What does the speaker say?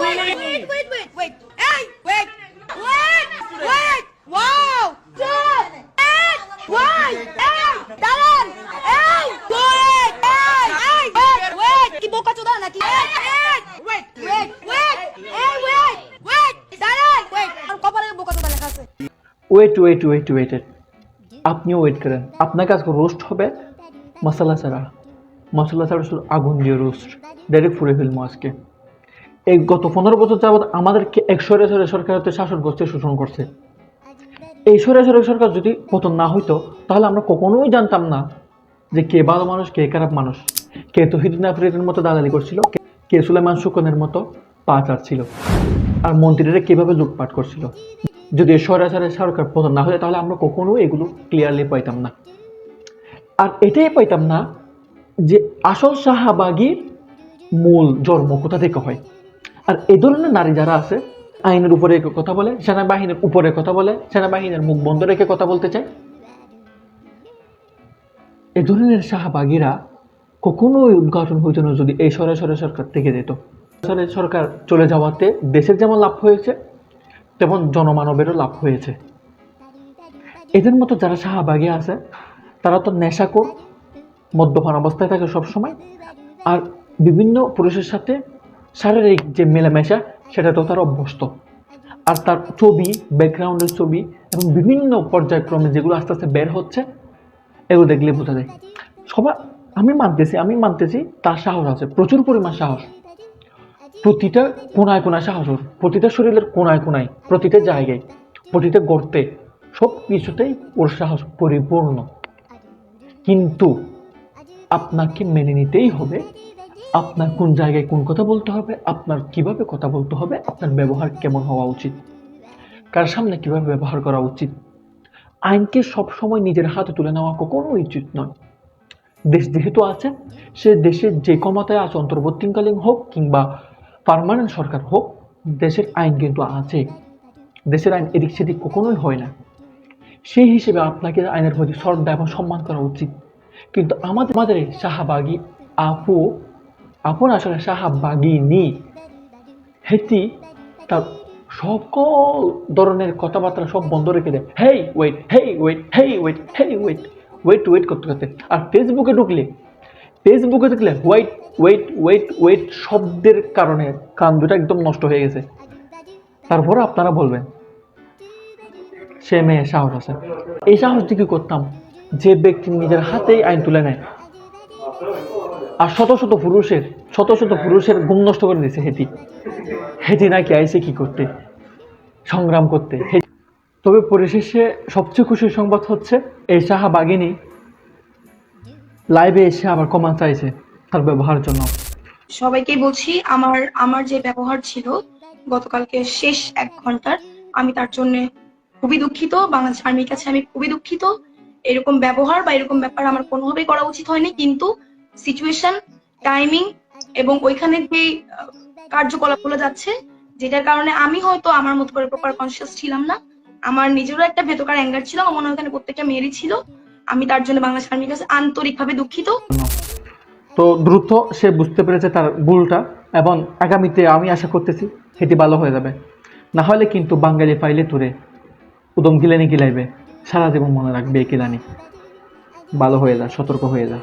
wait. Hey, wait. Wow. Why? Hey, dalan. Hey, wait. কি বোকা চোদা নাকি? Wait. দাlan. Wait. আর কপালে বোকা চোদা লেখা আছে। ওয়েট আপনিও ওয়েট করেন। আপনাকে আজকে রোস্ট হবে মশলা ছাড়া শুধু আগুন দিয়ে রোস্ট ডাইরেক্ট ফুড়ে ফেলবো আজকে। এই গত 15 বছর যাবৎ আমাদেরকে এক সরে সরকার হতে শাসন করছে, শোষণ করছে। এই সরে সরকার যদি পতন না হইতো তাহলে আমরা কখনোই জানতাম না যে কে ভালো মানুষ কে খারাপ মানুষ, কে তৌহিদুন আফ্রিদির মতো দালালি করছিল, কে সুলাইমান শুকনের মতো পা চাটছিল, আর মন্ত্রীরা কিভাবে লুটপাট করছিল। যদি সরে সরকার পতন না হতো তাহলে আমরা কখনোই এগুলো ক্লিয়ারলি পাইতাম না। আর এটাই পাইতাম না যে আসল শাহবাগীর মূল জন্ম কোথা থেকে হয়। আর এই ধরনের নারী যারা আছে আইনের উপরে কথা বলে, সেনাবাহিনীর উপরে কথা বলে, সেনাবাহিনীর মুখ বন্ধ রেখে কথা বলতে চায়, এই ধরনের শাহবাগীরা কখনোই উদ্ঘাটন হইতো না যদি এই সরে সরকার থেকে যেত। সরকার চলে যাওয়াতে দেশের যেমন লাভ হয়েছে তেমন জনমানবেরও লাভ হয়েছে। এদের মতো যারা শাহবাগী আছে তারা তো নেশাখোর, মদ্যপান অবস্থায় থাকে সবসময়, আর বিভিন্ন পুরুষের সাথে শারীরিক যে মেলামেশা সেটাতেও তার অভ্যস্ত। আর তার ছবি, ব্যাকগ্রাউন্ডের ছবি এবং বিভিন্ন পর্যায়ক্রমে যেগুলো আস্তে আস্তে বের হচ্ছে এগুলো দেখলে বোঝা যায়। আমি মানতেছি তার সাহস আছে, প্রচুর পরিমাণ সাহস। প্রতিটা কোনায় সাহস, প্রতিটা শরীরের কোনায় প্রতিটা জায়গায়, প্রতিটা গর্তে, সব কিছুতেই ওর সাহস পরিপূর্ণ। কিন্তু আপনাকে মেনে নিতেই হবে আপনার কোন জায়গায় কোন কথা বলতে হবে, আপনার কিভাবে কথা বলতে হবে, আপনার ব্যবহার কেমন হওয়া উচিত, কার সামনে কিভাবে ব্যবহার করা উচিত। আইনকে সবসময় নিজের হাতে তুলে নেওয়া কখনো উচিত নয়। দেশ যেহেতু আছে, সে দেশের যে ক্ষমতায় আছে, অন্তর্বর্তীকালীন হোক কিংবা পার্মানেন্ট সরকার হোক, দেশের আইন কিন্তু আছে। দেশের আইন এদিক সেদিক কখনোই হয় না। সেই হিসেবে আপনাকে আইনের প্রতি শ্রদ্ধা এবং সম্মান করা উচিত। কিন্তু আমাদের এই শাহবাগী আপন আসলে শাহবাগিনী হেতি তার সকল ধরনের কথাবার্তা সব বন্ধ রেখে দেয়। হেই ওয়েট করতে। আর ফেসবুকে দেখলে ওয়েট শব্দের কারণে কান দুটো একদম নষ্ট হয়ে গেছে। তারপরে আপনারা বলবেন সে মেয়ে সাহস আছে। এই সাহস দিকে করতাম যে ব্যক্তি নিজের হাতেই আইন তুলে নেয় আর শত শত পুরুষের ঘুম নষ্ট করে দিয়েছে। হেতি নাকি আইসে কি করতে, সংগ্রাম করতে। তবে পরিশেষে সবচেয়ে খুশির সংবাদ হচ্ছে এই শাহবাগিনী লাইভে এসে আবার ক্ষমা চাইছে তার ব্যবহারের জন্য। সবাইকেই বলছি, আমার যে ব্যবহার ছিল গতকালকে শেষ 1 ঘন্টার, আমি তার জন্য খুবই দুঃখিত। বাংলাদেশ আর্মির কাছে আমি খুবই দুঃখিত। এরকম ব্যবহার বা এরকম ব্যাপার আমার কোনোভাবেই করা উচিত হয়নি। কিন্তু সিচুয়েশন, টাইমিং এবং ওইখানে যে কার্যকলাপগুলো যাচ্ছে, যেটার কারণে আমি হয়তো আমার মতো করে প্রপার কনসিয়াস ছিলাম না। আমার নিজেরও একটা ভেতরকার অ্যাঙ্গার ছিল, আমার মনে হয় ওখানে প্রত্যেকটা মেয়েরই ছিল। আমি তার জন্য বাংলাদেশ আর্মির কাছে আন্তরিকভাবে দুঃখিত। তো দ্রুত সে বুঝতে পেরেছে তার ভুলটা, এবং আগামীতে আমি আশা করতেছি এটি ভালো হয়ে যাবে। না হলে কিন্তু বাঙালি ফাইলে তুরে উদম গিলাইবে, সারা জীবন মনে রাখবে এই কিলানি। ভালো হয়ে যা, সতর্ক হয়ে যা।